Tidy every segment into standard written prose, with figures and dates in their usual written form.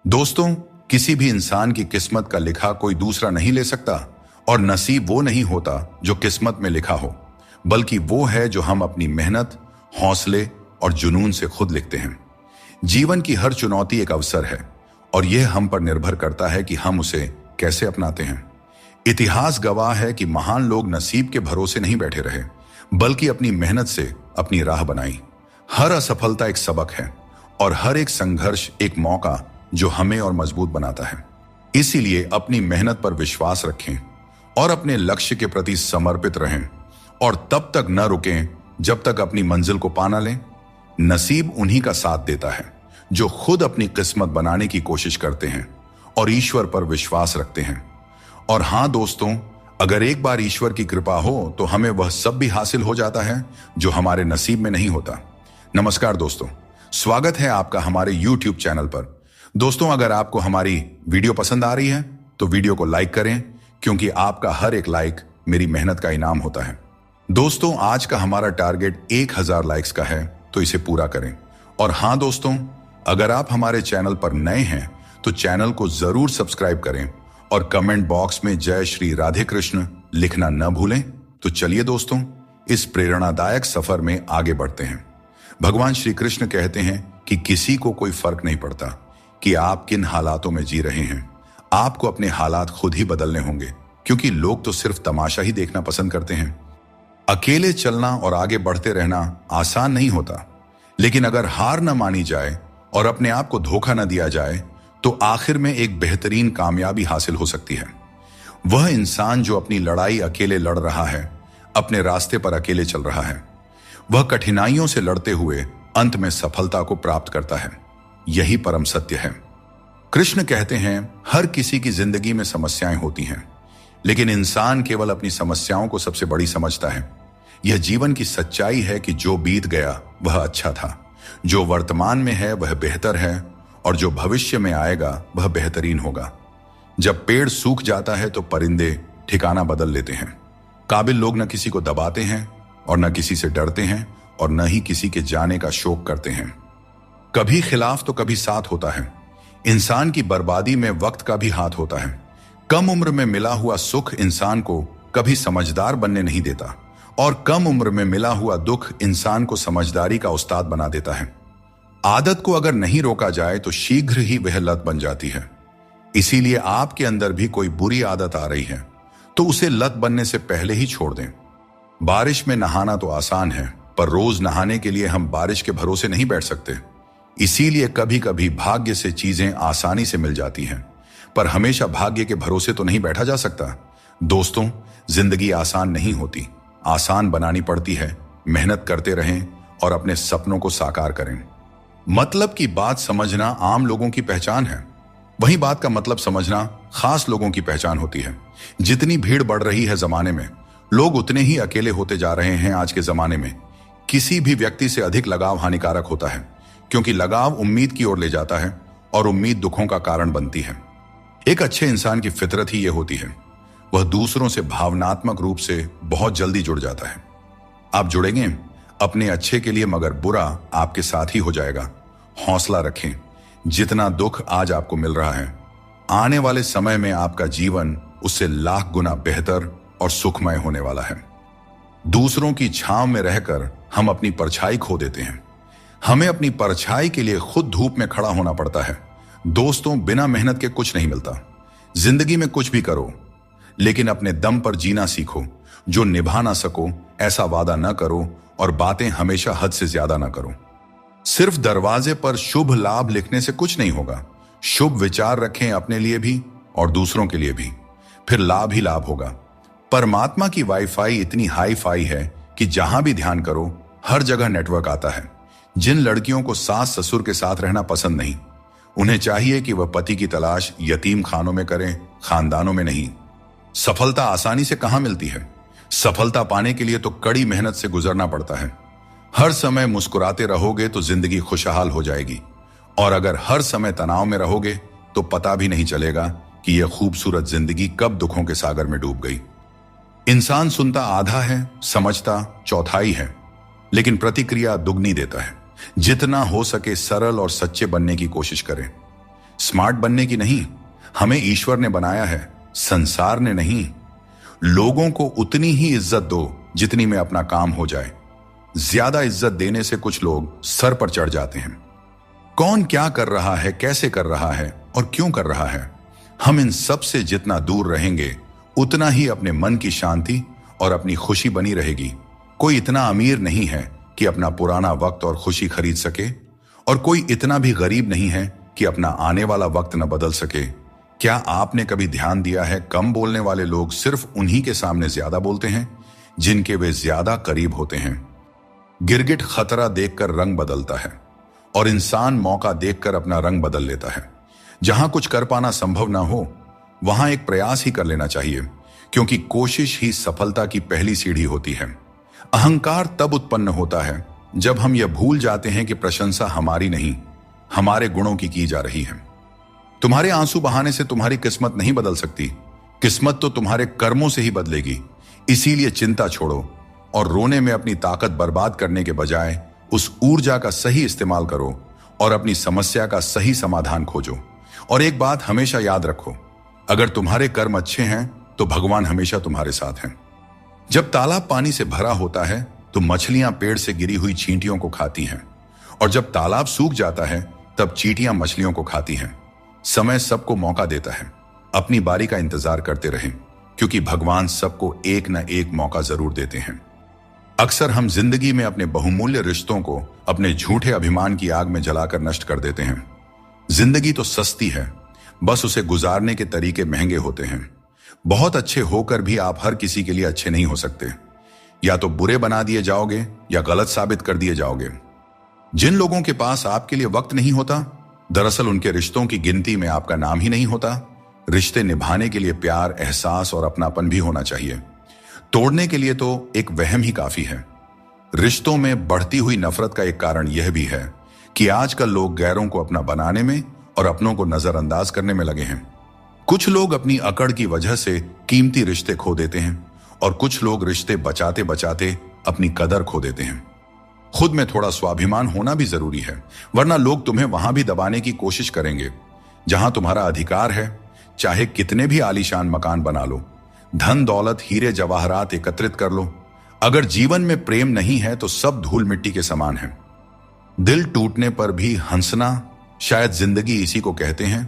दोस्तों, किसी भी इंसान की किस्मत का लिखा कोई दूसरा नहीं ले सकता और नसीब वो नहीं होता जो किस्मत में लिखा हो, बल्कि वो है जो हम अपनी मेहनत, हौसले और जुनून से खुद लिखते हैं। जीवन की हर चुनौती एक अवसर है और यह हम पर निर्भर करता है कि हम उसे कैसे अपनाते हैं। इतिहास गवाह है कि महान लोग नसीब के भरोसे नहीं बैठे रहे, बल्कि अपनी मेहनत से अपनी राह बनाई। हर असफलता एक सबक है और हर एक संघर्ष एक मौका जो हमें और मजबूत बनाता है। इसीलिए अपनी मेहनत पर विश्वास रखें और अपने लक्ष्य के प्रति समर्पित रहें और तब तक न रुकें जब तक अपनी मंजिल को पा न लें। नसीब उन्हीं का साथ देता है जो खुद अपनी किस्मत बनाने की कोशिश करते हैं और ईश्वर पर विश्वास रखते हैं। और हां दोस्तों, अगर एक बार ईश्वर की कृपा हो तो हमें वह सब भी हासिल हो जाता है जो हमारे नसीब में नहीं होता। नमस्कार दोस्तों, स्वागत है आपका हमारे YouTube चैनल पर। दोस्तों, अगर आपको हमारी वीडियो पसंद आ रही है तो वीडियो को लाइक करें, क्योंकि आपका हर एक लाइक मेरी मेहनत का इनाम होता है। दोस्तों, आज का हमारा टारगेट 1000 लाइक्स का है, तो इसे पूरा करें। और हां दोस्तों, अगर आप हमारे चैनल पर नए हैं तो चैनल को जरूर सब्सक्राइब करें और कमेंट बॉक्स में जय श्री राधे कृष्ण लिखना न भूलें। तो चलिए दोस्तों, इस प्रेरणादायक सफर में आगे बढ़ते हैं। भगवान श्री कृष्ण कहते हैं कि किसी को कोई फर्क नहीं पड़ता कि आप किन हालातों में जी रहे हैं। आपको अपने हालात खुद ही बदलने होंगे, क्योंकि लोग तो सिर्फ तमाशा ही देखना पसंद करते हैं। अकेले चलना और आगे बढ़ते रहना आसान नहीं होता, लेकिन अगर हार न मानी जाए और अपने आप को धोखा न दिया जाए तो आखिर में एक बेहतरीन कामयाबी हासिल हो सकती है। वह इंसान जो अपनी लड़ाई अकेले लड़ रहा है, अपने रास्ते पर अकेले चल रहा है, वह कठिनाइयों से लड़ते हुए अंत में सफलता को प्राप्त करता है। यही परम सत्य है। कृष्ण कहते हैं, हर किसी की जिंदगी में समस्याएं होती हैं, लेकिन इंसान केवल अपनी समस्याओं को सबसे बड़ी समझता है। यह जीवन की सच्चाई है कि जो बीत गया वह अच्छा था, जो वर्तमान में है वह बेहतर है और जो भविष्य में आएगा वह बेहतरीन होगा। जब पेड़ सूख जाता है तो परिंदे ठिकाना बदल लेते हैं। काबिल लोग न किसी को दबाते हैं और न किसी से डरते हैं और न ही किसी के जाने का शोक करते हैं। कभी खिलाफ तो कभी साथ होता है। इंसान की बर्बादी में वक्त का भी हाथ होता है। कम उम्र में मिला हुआ सुख इंसान को कभी समझदार बनने नहीं देता और कम उम्र में मिला हुआ दुख इंसान को समझदारी का उस्ताद बना देता है। आदत को अगर नहीं रोका जाए तो शीघ्र ही वह लत बन जाती है। इसीलिए आपके अंदर भी कोई बुरी आदत आ रही है तो उसे लत बनने से पहले ही छोड़ दें। बारिश में नहाना तो आसान है, पर रोज नहाने के लिए हम बारिश के भरोसे नहीं बैठ सकते। इसीलिए कभी कभी भाग्य से चीजें आसानी से मिल जाती हैं, पर हमेशा भाग्य के भरोसे तो नहीं बैठा जा सकता। दोस्तों, जिंदगी आसान नहीं होती, आसान बनानी पड़ती है। मेहनत करते रहें और अपने सपनों को साकार करें। मतलब की बात समझना आम लोगों की पहचान है, वही बात का मतलब समझना खास लोगों की पहचान होती है। जितनी भीड़ बढ़ रही है जमाने में, लोग उतने ही अकेले होते जा रहे हैं। आज के जमाने में किसी भी व्यक्ति से अधिक लगाव हानिकारक होता है, क्योंकि लगाव उम्मीद की ओर ले जाता है और उम्मीद दुखों का कारण बनती है। एक अच्छे इंसान की फितरत ही यह होती है, वह दूसरों से भावनात्मक रूप से बहुत जल्दी जुड़ जाता है। आप जुड़ेंगे अपने अच्छे के लिए, मगर बुरा आपके साथ ही हो जाएगा। हौसला रखें। जितना दुख आज आपको मिल रहा है, आने वाले समय में आपका जीवन उससे लाख गुना बेहतर और सुखमय होने वाला है। दूसरों की छांव में रहकर हम अपनी परछाई खो देते हैं। हमें अपनी परछाई के लिए खुद धूप में खड़ा होना पड़ता है। दोस्तों, बिना मेहनत के कुछ नहीं मिलता। जिंदगी में कुछ भी करो, लेकिन अपने दम पर जीना सीखो। जो निभा ना सको ऐसा वादा न करो और बातें हमेशा हद से ज्यादा ना करो। सिर्फ दरवाजे पर शुभ लाभ लिखने से कुछ नहीं होगा। शुभ विचार रखें अपने लिए भी और दूसरों के लिए भी, फिर लाभ ही लाभ होगा। परमात्मा की वाईफाई इतनी हाई फाई है कि जहां भी ध्यान करो हर जगह नेटवर्क आता है। जिन लड़कियों को सास ससुर के साथ रहना पसंद नहीं, उन्हें चाहिए कि वह पति की तलाश यतीम खानों में करें, खानदानों में नहीं। सफलता आसानी से कहां मिलती है। सफलता पाने के लिए तो कड़ी मेहनत से गुजरना पड़ता है। हर समय मुस्कुराते रहोगे तो जिंदगी खुशहाल हो जाएगी, और अगर हर समय तनाव में रहोगे तो पता भी नहीं चलेगा कि यह खूबसूरत जिंदगी कब दुखों के सागर में डूब गई। इंसान सुनता आधा है, समझता चौथाई है, लेकिन प्रतिक्रिया दुगनी देता है। जितना हो सके सरल और सच्चे बनने की कोशिश करें। स्मार्ट बनने की नहीं। हमें ईश्वर ने बनाया है, संसार ने नहीं। लोगों को उतनी ही इज्जत दो जितनी में अपना काम हो जाए। ज्यादा इज्जत देने से कुछ लोग सर पर चढ़ जाते हैं। कौन क्या कर रहा है, कैसे कर रहा है और क्यों कर रहा है, हम इन सब से जितना दूर रहेंगे उतना ही अपने मन की शांति और अपनी खुशी बनी रहेगी। कोई इतना अमीर नहीं है कि अपना पुराना वक्त और खुशी खरीद सके, और कोई इतना भी गरीब नहीं है कि अपना आने वाला वक्त न बदल सके। क्या आपने कभी ध्यान दिया है, कम बोलने वाले लोग सिर्फ उन्हीं के सामने ज्यादा बोलते हैं जिनके वे ज्यादा करीब होते हैं। गिरगिट खतरा देखकर रंग बदलता है और इंसान मौका देखकर अपना रंग बदल लेता है। जहां कुछ कर पाना संभव ना हो वहां एक प्रयास ही कर लेना चाहिए, क्योंकि कोशिश ही सफलता की पहली सीढ़ी होती है। अहंकार तब उत्पन्न होता है जब हम यह भूल जाते हैं कि प्रशंसा हमारी नहीं, हमारे गुणों की जा रही है। तुम्हारे आंसू बहाने से तुम्हारी किस्मत नहीं बदल सकती, किस्मत तो तुम्हारे कर्मों से ही बदलेगी। इसीलिए चिंता छोड़ो और रोने में अपनी ताकत बर्बाद करने के बजाय उस ऊर्जा का सही इस्तेमाल करो और अपनी समस्या का सही समाधान खोजो। और एक बात हमेशा याद रखो, अगर तुम्हारे कर्म अच्छे हैं तो भगवान हमेशा तुम्हारे साथ हैं। जब तालाब पानी से भरा होता है तो मछलियां पेड़ से गिरी हुई चींटियों को खाती हैं, और जब तालाब सूख जाता है तब चींटियां मछलियों को खाती हैं। समय सबको मौका देता है, अपनी बारी का इंतजार करते रहें, क्योंकि भगवान सबको एक न एक मौका जरूर देते हैं। अक्सर हम जिंदगी में अपने बहुमूल्य रिश्तों को अपने झूठे अभिमान की आग में जलाकर नष्ट कर देते हैं। जिंदगी तो सस्ती है, बस उसे गुजारने के तरीके महंगे होते हैं। बहुत अच्छे होकर भी आप हर किसी के लिए अच्छे नहीं हो सकते। या तो बुरे बना दिए जाओगे या गलत साबित कर दिए जाओगे। जिन लोगों के पास आपके लिए वक्त नहीं होता, दरअसल उनके रिश्तों की गिनती में आपका नाम ही नहीं होता। रिश्ते निभाने के लिए प्यार, एहसास और अपनापन भी होना चाहिए। तोड़ने के लिए तो एक वहम ही काफी है। रिश्तों में बढ़ती हुई नफरत का एक कारण यह भी है कि आजकल लोग गैरों को अपना बनाने में और अपनों को नजरअंदाज करने में लगे हैं। कुछ लोग अपनी अकड़ की वजह से कीमती रिश्ते खो देते हैं, और कुछ लोग रिश्ते बचाते बचाते अपनी कदर खो देते हैं। खुद में थोड़ा स्वाभिमान होना भी जरूरी है, वरना लोग तुम्हें वहां भी दबाने की कोशिश करेंगे जहां तुम्हारा अधिकार है। चाहे कितने भी आलीशान मकान बना लो, धन दौलत हीरे जवाहरात एकत्रित कर लो, अगर जीवन में प्रेम नहीं है तो सब धूल मिट्टी के समान है। दिल टूटने पर भी हंसना, शायद जिंदगी इसी को कहते हैं।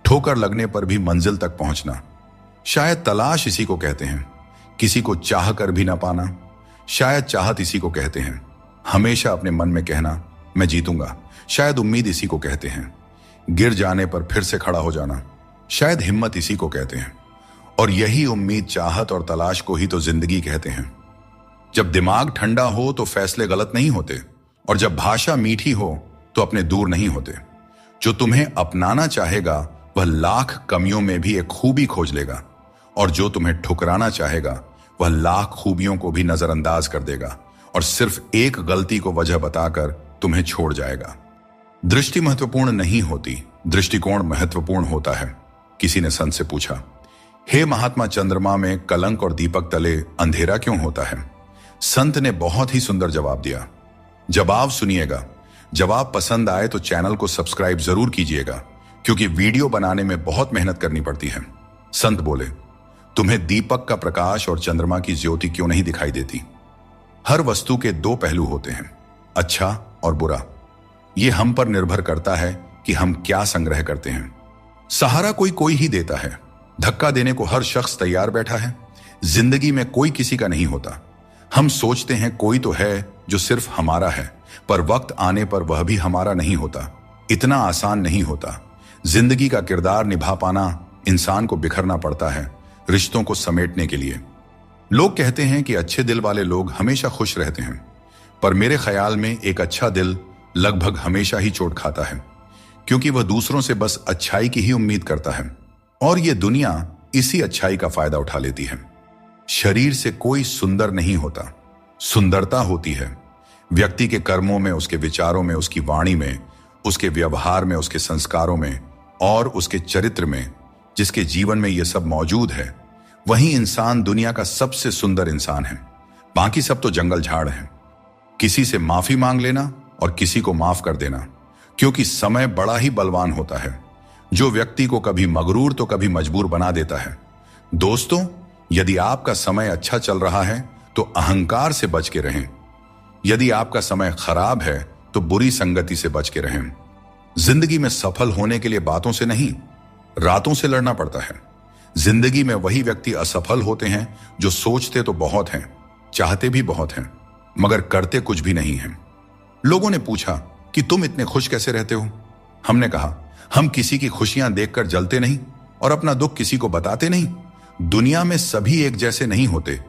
ठोकर लगने पर भी मंजिल तक पहुंचना, शायद तलाश इसी को कहते हैं। किसी को चाह कर भी ना पाना, शायद चाहत इसी को कहते हैं। हमेशा अपने मन में कहना मैं जीतूंगा, शायद उम्मीद इसी को कहते हैं। गिर जाने पर फिर से खड़ा हो जाना, शायद हिम्मत इसी को कहते हैं। और यही उम्मीद, चाहत और तलाश को ही तो जिंदगी कहते हैं। जब दिमाग ठंडा हो तो फैसले गलत नहीं होते, और जब भाषा मीठी हो तो अपने दूर नहीं होते। जो तुम्हें अपनाना चाहेगा वह लाख कमियों में भी एक खूबी खोज लेगा, और जो तुम्हें ठुकराना चाहेगा वह लाख खूबियों को भी नजरअंदाज कर देगा और सिर्फ एक गलती को वजह बताकर तुम्हें छोड़ जाएगा। दृष्टि महत्वपूर्ण नहीं होती, दृष्टिकोण महत्वपूर्ण होता है। किसी ने संत से पूछा, हे महात्मा, चंद्रमा में कलंक और दीपक तले अंधेरा क्यों होता है? संत ने बहुत ही सुंदर जवाब दिया। जवाब सुनिएगा। जवाब पसंद आए तो चैनल को सब्सक्राइब जरूर कीजिएगा, क्योंकि वीडियो बनाने में बहुत मेहनत करनी पड़ती है। संत बोले, तुम्हें दीपक का प्रकाश और चंद्रमा की ज्योति क्यों नहीं दिखाई देती? हर वस्तु के दो पहलू होते हैं, अच्छा और बुरा। यह हम पर निर्भर करता है कि हम क्या संग्रह करते हैं। सहारा कोई कोई ही देता है, धक्का देने को हर शख्स तैयार बैठा है। जिंदगी में कोई किसी का नहीं होता। हम सोचते हैं कोई तो है जो सिर्फ हमारा है, पर वक्त आने पर वह भी हमारा नहीं होता। इतना आसान नहीं होता। जिंदगी का किरदार निभा पाना इंसान को बिखरना पड़ता है रिश्तों को समेटने के लिए। लोग कहते हैं कि अच्छे दिल वाले लोग हमेशा खुश रहते हैं, पर मेरे ख्याल में एक अच्छा दिल लगभग हमेशा ही चोट खाता है, क्योंकि वह दूसरों से बस अच्छाई की ही उम्मीद करता है, और यह दुनिया इसी अच्छाई का फायदा उठा लेती है। शरीर से कोई सुंदर नहीं होता, सुंदरता होती है व्यक्ति के कर्मों में, उसके विचारों में, उसकी वाणी में, उसके व्यवहार में, उसके संस्कारों में और उसके चरित्र में। जिसके जीवन में यह सब मौजूद है वही इंसान दुनिया का सबसे सुंदर इंसान है। बाकी सब तो जंगल झाड़ है। किसी से माफी मांग लेना और किसी को माफ कर देना, क्योंकि समय बड़ा ही बलवान होता है। जो व्यक्ति को कभी मगरूर तो कभी मजबूर बना देता है। दोस्तों, यदि आपका समय अच्छा चल रहा है तो अहंकार से बच के रहें। यदि आपका समय खराब है तो बुरी संगति से बच के रहें। जिंदगी में सफल होने के लिए बातों से नहीं, रातों से लड़ना पड़ता है। जिंदगी में वही व्यक्ति असफल होते हैं जो सोचते तो बहुत हैं, चाहते भी बहुत हैं, मगर करते कुछ भी नहीं हैं। लोगों ने पूछा कि तुम इतने खुश कैसे रहते हो? हमने कहा, हम किसी की खुशियां देखकर जलते नहीं और अपना दुख किसी को बताते नहीं। दुनिया में सभी एक जैसे नहीं होते,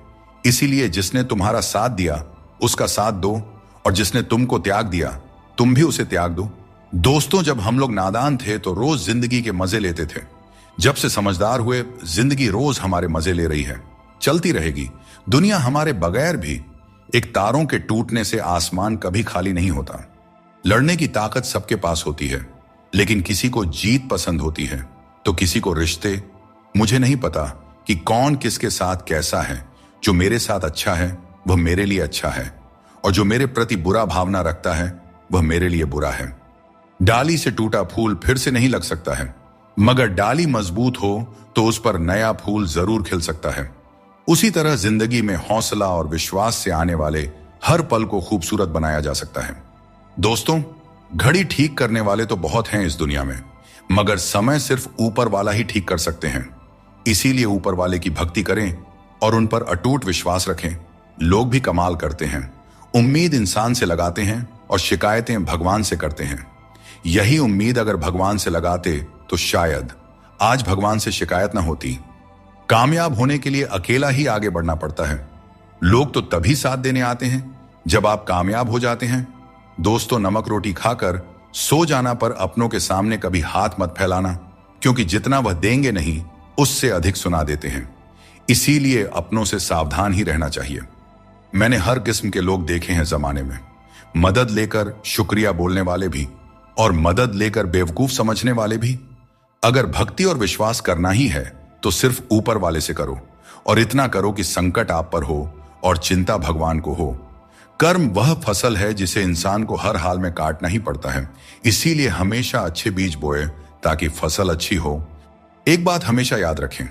इसीलिए जिसने तुम्हारा साथ दिया उसका साथ दो, और जिसने तुमको त्याग दिया तुम भी उसे त्याग दो। दोस्तों, जब हम लोग नादान थे तो रोज जिंदगी के मजे लेते थे। जब से समझदार हुए, जिंदगी रोज हमारे मजे ले रही है, चलती रहेगी। दुनिया हमारे बगैर भी। एक तारों के टूटने से आसमान कभी खाली नहीं होता। लड़ने की ताकत सबके पास होती है, लेकिन किसी को जीत पसंद होती है तो किसी को रिश्ते। मुझे नहीं पता कि कौन किसके साथ कैसा है। जो मेरे साथ अच्छा है वह मेरे लिए अच्छा है, और जो मेरे प्रति बुरा भावना रखता है वह मेरे लिए बुरा है। डाली से टूटा फूल फिर से नहीं लग सकता है, मगर डाली मजबूत हो तो उस पर नया फूल जरूर खिल सकता है। उसी तरह जिंदगी में हौसला और विश्वास से आने वाले हर पल को खूबसूरत बनाया जा सकता है। दोस्तों, घड़ी ठीक करने वाले तो बहुत हैं इस दुनिया में, मगर समय सिर्फ ऊपर वाला ही ठीक कर सकते हैं। इसीलिए ऊपर वाले की भक्ति करें और उन पर अटूट विश्वास रखें। लोग भी कमाल करते हैं, उम्मीद इंसान से लगाते हैं और शिकायतें भगवान से करते हैं। यही उम्मीद अगर भगवान से लगाते तो शायद आज भगवान से शिकायत ना होती। कामयाब होने के लिए अकेला ही आगे बढ़ना पड़ता है। लोग तो तभी साथ देने आते हैं जब आप कामयाब हो जाते हैं। दोस्तों, नमक रोटी खाकर सो जाना पर अपनों के सामने कभी हाथ मत फैलाना, क्योंकि जितना वह देंगे नहीं उससे अधिक सुना देते हैं। इसीलिए अपनों से सावधान ही रहना चाहिए। मैंने हर किस्म के लोग देखे हैं जमाने में, मदद लेकर शुक्रिया बोलने वाले भी और मदद लेकर बेवकूफ समझने वाले भी। अगर भक्ति और विश्वास करना ही है तो सिर्फ ऊपर वाले से करो, और इतना करो कि संकट आप पर हो और चिंता भगवान को हो। कर्म वह फसल है जिसे इंसान को हर हाल में काटना ही पड़ता है। इसीलिए हमेशा अच्छे बीज बोए ताकि फसल अच्छी हो। एक बात हमेशा याद रखें,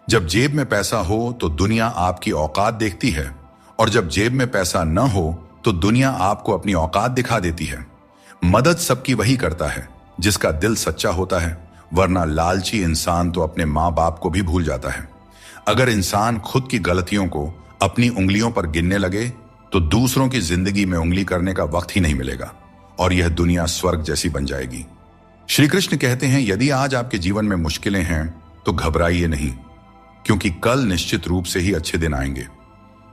जब जेब में पैसा हो तो दुनिया आपकी औकात देखती है, और जब जेब में पैसा न हो तो दुनिया आपको अपनी औकात दिखा देती है। मदद सबकी वही करता है जिसका दिल सच्चा होता है, वरना लालची इंसान तो अपने माँ बाप को भी भूल जाता है। अगर इंसान खुद की गलतियों को अपनी उंगलियों पर गिनने लगे तो दूसरों की जिंदगी में उंगली करने का वक्त ही नहीं मिलेगा, और यह दुनिया स्वर्ग जैसी बन जाएगी। श्री कृष्ण कहते हैं, यदि आज आपके जीवन में मुश्किलें हैं तो घबराइए नहीं, क्योंकि कल निश्चित रूप से ही अच्छे दिन आएंगे।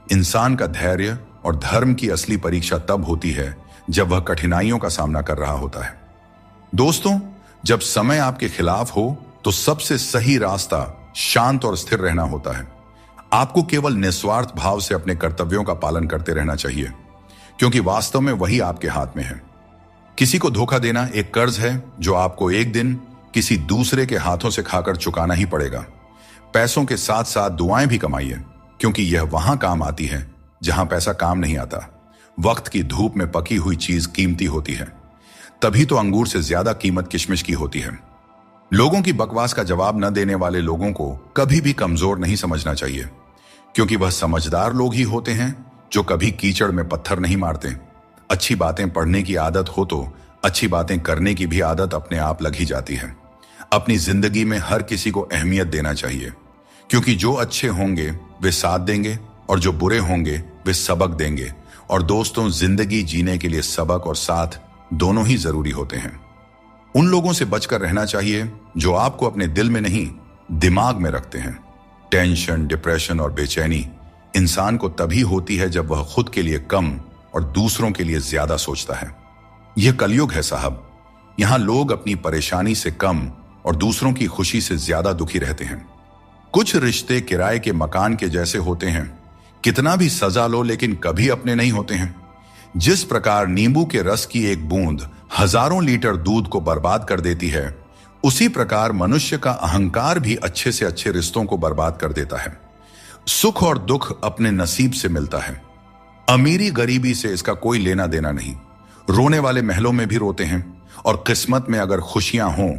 इंसान का धैर्य और धर्म की असली परीक्षा तब होती है जब वह कठिनाइयों का सामना कर रहा होता है। दोस्तों, जब समय आपके खिलाफ हो तो सबसे सही रास्ता शांत और स्थिर रहना होता है। आपको केवल निस्वार्थ भाव से अपने कर्तव्यों का पालन करते रहना चाहिए, क्योंकि वास्तव में वही आपके हाथ में है। किसी को धोखा देना एक कर्ज है जो आपको एक दिन किसी दूसरे के हाथों से खाकर चुकाना ही पड़ेगा। पैसों के साथ साथ दुआएं भी कमाइए, क्योंकि यह वहां काम आती है जहां पैसा काम नहीं आता। वक्त की धूप में पकी हुई चीज कीमती होती है, तभी तो अंगूर से ज्यादा कीमत किशमिश की होती है। लोगों की बकवास का जवाब न देने वाले लोगों को कभी भी कमजोर नहीं समझना चाहिए, क्योंकि वह समझदार लोग ही होते हैं जो कभी कीचड़ में पत्थर नहीं मारते। अच्छी बातें पढ़ने की आदत हो तो अच्छी बातें करने की भी आदत अपने आप लग ही जाती है। अपनी जिंदगी में हर किसी को अहमियत देना चाहिए, क्योंकि जो अच्छे होंगे वे साथ देंगे और जो बुरे होंगे वे सबक देंगे। और दोस्तों, जिंदगी जीने के लिए सबक और साथ दोनों ही जरूरी होते हैं। उन लोगों से बचकर रहना चाहिए जो आपको अपने दिल में नहीं दिमाग में रखते हैं। टेंशन, डिप्रेशन और बेचैनी इंसान को तभी होती है जब वह खुद के लिए कम और दूसरों के लिए ज्यादा सोचता है। यह कलयुग है साहब। यहां लोग अपनी परेशानी से कम और दूसरों की खुशी से ज्यादा दुखी रहते हैं। कुछ रिश्ते किराए के मकान के जैसे होते हैं, कितना भी सजा लो लेकिन कभी अपने नहीं होते हैं। जिस प्रकार नींबू के रस की एक बूंद हजारों लीटर दूध को बर्बाद कर देती है, उसी प्रकार मनुष्य का अहंकार भी अच्छे से अच्छे रिश्तों को बर्बाद कर देता है। सुख और दुख अपने नसीब से मिलता है। अमीरी गरीबी से इसका कोई लेना देना नहीं। रोने वाले महलों में भी रोते हैं, और किस्मत में अगर खुशियां हों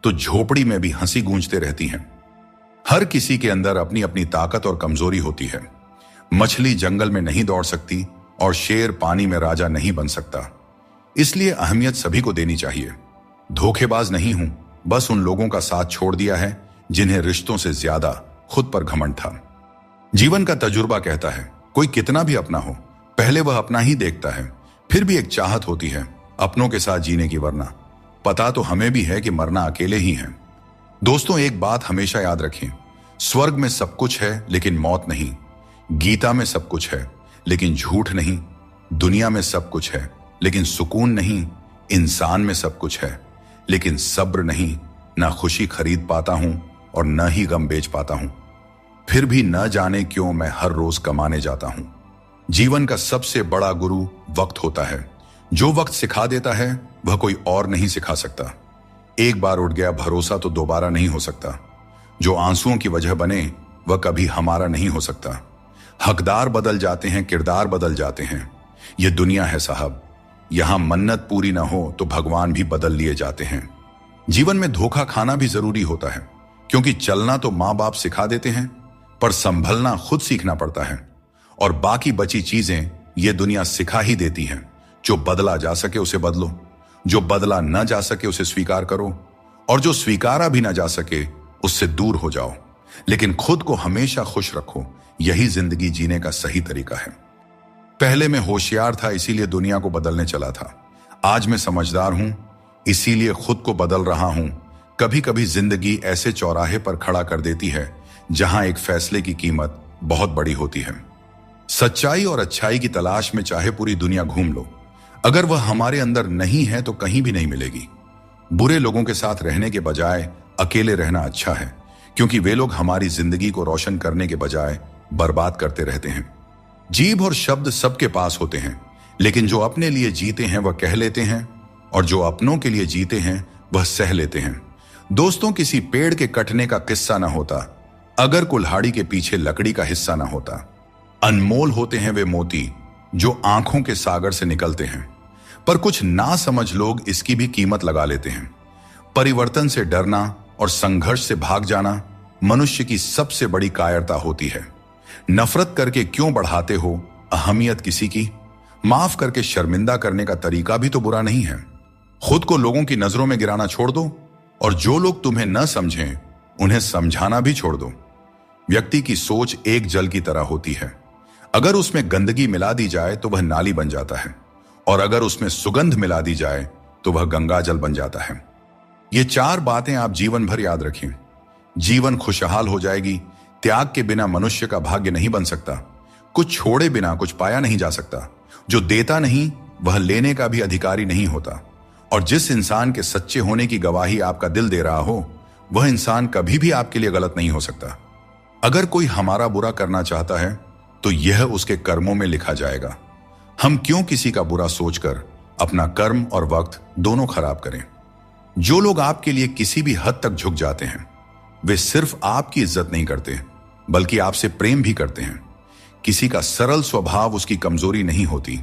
तो झोपड़ी में भी हंसी गूंजते रहती हैं। हर किसी के अंदर अपनी अपनी ताकत और कमजोरी होती है। मछली जंगल में नहीं दौड़ सकती और शेर पानी में राजा नहीं बन सकता। इसलिए अहमियत सभी को देनी चाहिए। धोखेबाज नहीं हूं, बस उन लोगों का साथ छोड़ दिया है जिन्हें रिश्तों से ज्यादा खुद पर घमंड था। जीवन का तजुर्बा कहता है कोई कितना भी अपना हो, पहले वह अपना ही देखता है। फिर भी एक चाहत होती है अपनों के साथ जीने की, वरना पता तो हमें भी है कि मरना अकेले ही है। दोस्तों, एक बात हमेशा याद रखें, स्वर्ग में सब कुछ है लेकिन मौत नहीं। गीता में सब कुछ है लेकिन झूठ नहीं। दुनिया में सब कुछ है लेकिन सुकून नहीं। इंसान में सब कुछ है लेकिन सब्र नहीं। ना खुशी खरीद पाता हूं और न ही गम बेच पाता हूं। फिर भी न जाने क्यों मैं हर रोज कमाने जाता हूं। जीवन का सबसे बड़ा गुरु वक्त होता है। जो वक्त सिखा देता है वह कोई और नहीं सिखा सकता। एक बार उठ गया भरोसा तो दोबारा नहीं हो सकता। जो आंसुओं की वजह बने वह कभी हमारा नहीं हो सकता। हकदार बदल जाते हैं, किरदार बदल जाते हैं। यह दुनिया है साहब, यहां मन्नत पूरी ना हो तो भगवान भी बदल लिए जाते हैं। जीवन में धोखा खाना भी जरूरी होता है, क्योंकि चलना तो मां बाप सिखा देते हैं, पर संभलना खुद सीखना पड़ता है। और बाकी बची चीजें ये दुनिया सिखा ही देती हैं। जो बदला जा सके उसे बदलो, जो बदला न जा सके उसे स्वीकार करो, और जो स्वीकारा भी ना जा सके उससे दूर हो जाओ। लेकिन खुद को हमेशा खुश रखो, यही जिंदगी जीने का सही तरीका है। पहले मैं होशियार था इसीलिए दुनिया को बदलने चला था। आज मैं समझदार हूं इसीलिए खुद को बदल रहा हूं। कभी कभी जिंदगी ऐसे चौराहे पर खड़ा कर देती है जहां एक फैसले की कीमत बहुत बड़ी होती है। सच्चाई और अच्छाई की तलाश में चाहे पूरी दुनिया घूम लो, अगर वह हमारे अंदर नहीं है तो कहीं भी नहीं मिलेगी। बुरे लोगों के साथ रहने के बजाय अकेले रहना अच्छा है, क्योंकि वे लोग हमारी जिंदगी को रोशन करने के बजाय बर्बाद करते रहते हैं। जीभ और शब्द सबके पास होते हैं, लेकिन जो अपने लिए जीते हैं वह कह लेते हैं, और जो अपनों के लिए जीते हैं वह सह लेते हैं। दोस्तों, किसी पेड़ के कटने का किस्सा ना होता अगर कुल्हाड़ी के पीछे लकड़ी का हिस्सा ना होता। अनमोल होते हैं वे मोती जो आंखों के सागर से निकलते हैं, पर कुछ ना समझ लोग इसकी भी कीमत लगा लेते हैं। परिवर्तन से डरना और संघर्ष से भाग जाना मनुष्य की सबसे बड़ी कायरता होती है। नफरत करके क्यों बढ़ाते हो अहमियत किसी की? माफ करके शर्मिंदा करने का तरीका भी तो बुरा नहीं है। खुद को लोगों की नजरों में गिराना छोड़ दो, और जो लोग तुम्हें न समझें उन्हें समझाना भी छोड़ दो। व्यक्ति की सोच एक जल की तरह होती है। अगर उसमें गंदगी मिला दी जाए तो वह नाली बन जाता है, और अगर उसमें सुगंध मिला दी जाए तो वह गंगा जल बन जाता है। ये चार बातें आप जीवन भर याद रखें। जीवन खुशहाल हो जाएगी। त्याग के बिना मनुष्य का भाग्य नहीं बन सकता। कुछ छोड़े बिना कुछ पाया नहीं जा सकता। जो देता नहीं वह लेने का भी अधिकारी नहीं होता। और जिस इंसान के सच्चे होने की गवाही आपका दिल दे रहा हो, वह इंसान कभी भी आपके लिए गलत नहीं हो सकता। अगर कोई हमारा बुरा करना चाहता है तो यह उसके कर्मों में लिखा जाएगा। हम क्यों किसी का बुरा सोचकर अपना कर्म और वक्त दोनों खराब करें? जो लोग आपके लिए किसी भी हद तक झुक जाते हैं वे सिर्फ आपकी इज्जत नहीं करते बल्कि आपसे प्रेम भी करते हैं। किसी का सरल स्वभाव उसकी कमजोरी नहीं होती,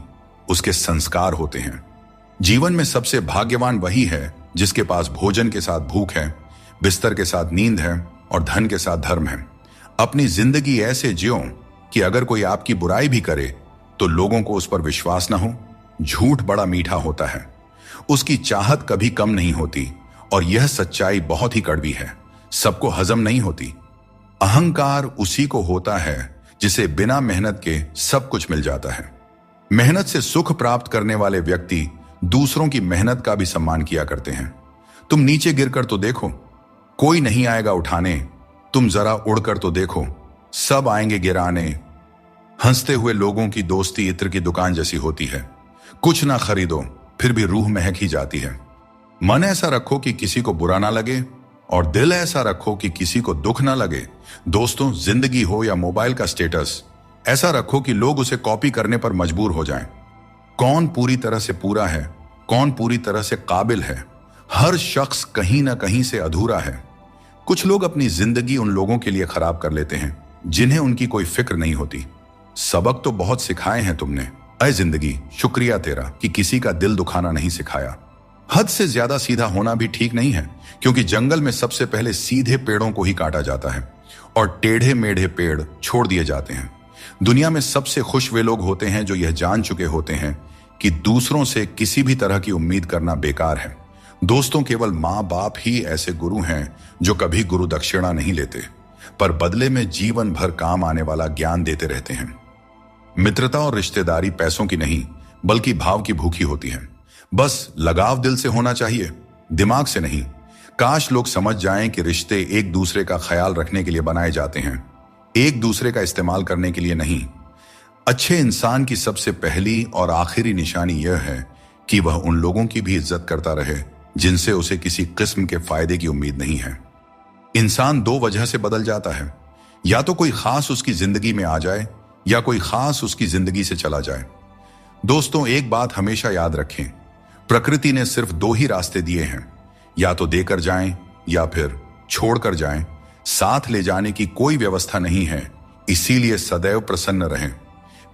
उसके संस्कार होते हैं। जीवन में सबसे भाग्यवान वही है जिसके पास भोजन के साथ भूख है, बिस्तर के साथ नींद है और धन के साथ धर्म है। अपनी जिंदगी ऐसे जियो कि अगर कोई आपकी बुराई भी करे तो लोगों को उस पर विश्वास ना हो। झूठ बड़ा मीठा होता है, उसकी चाहत कभी कम नहीं होती, और यह सच्चाई बहुत ही कड़वी है, सबको हजम नहीं होती। अहंकार उसी को होता है जिसे बिना मेहनत के सब कुछ मिल जाता है। मेहनत से सुख प्राप्त करने वाले व्यक्ति दूसरों की मेहनत का भी सम्मान किया करते हैं। तुम नीचे गिरकर तो देखो, कोई नहीं आएगा उठाने। तुम जरा उड़कर तो देखो, सब आएंगे गिराने। हंसते हुए लोगों की दोस्ती इत्र की दुकान जैसी होती है। कुछ ना खरीदो फिर भी रूह महक ही जाती है। मन ऐसा रखो कि किसी को बुरा ना लगे, और दिल ऐसा रखो कि किसी को दुख ना लगे। दोस्तों, जिंदगी हो या मोबाइल का स्टेटस, ऐसा रखो कि लोग उसे कॉपी करने पर मजबूर हो जाएं। कौन पूरी तरह से पूरा है, कौन पूरी तरह से काबिल है? हर शख्स कहीं ना कहीं से अधूरा है। कुछ लोग अपनी जिंदगी उन लोगों के लिए खराब कर लेते हैं जिन्हें उनकी कोई फिक्र नहीं होती। सबक तो बहुत सिखाए हैं तुमने, अय जिंदगी, शुक्रिया तेरा कि किसी का दिल दुखाना नहीं सिखाया। हद से ज्यादा सीधा होना भी ठीक नहीं है, क्योंकि जंगल में सबसे पहले सीधे पेड़ों को ही काटा जाता है और टेढ़े मेढ़े पेड़ छोड़ दिए जाते हैं। दुनिया में सबसे खुश वे लोग होते हैं जो यह जान चुके होते हैं कि दूसरों से किसी भी तरह की उम्मीद करना बेकार है। दोस्तों, केवल माँ बाप ही ऐसे गुरु हैं जो कभी गुरु दक्षिणा नहीं लेते, पर बदले में जीवन भर काम आने वाला ज्ञान देते रहते हैं। मित्रता और रिश्तेदारी पैसों की नहीं, बल्कि भाव की भूखी होती है। बस लगाव दिल से होना चाहिए, दिमाग से नहीं। काश लोग समझ जाएं कि रिश्ते एक दूसरे का ख्याल रखने के लिए बनाए जाते हैं, एक दूसरे का इस्तेमाल करने के लिए नहीं। अच्छे इंसान की सबसे पहली और आखिरी निशानी यह है कि वह उन लोगों की भी इज्जत करता रहे जिनसे उसे किसी किस्म के फायदे की उम्मीद नहीं है। इंसान दो वजह से बदल जाता है, या तो कोई खास उसकी जिंदगी में आ जाए या कोई खास उसकी जिंदगी से चला जाए। दोस्तों, एक बात हमेशा याद रखें, प्रकृति ने सिर्फ दो ही रास्ते दिए हैं, या तो देकर जाएं या फिर छोड़कर जाएं। साथ ले जाने की कोई व्यवस्था नहीं है, इसीलिए सदैव प्रसन्न रहें।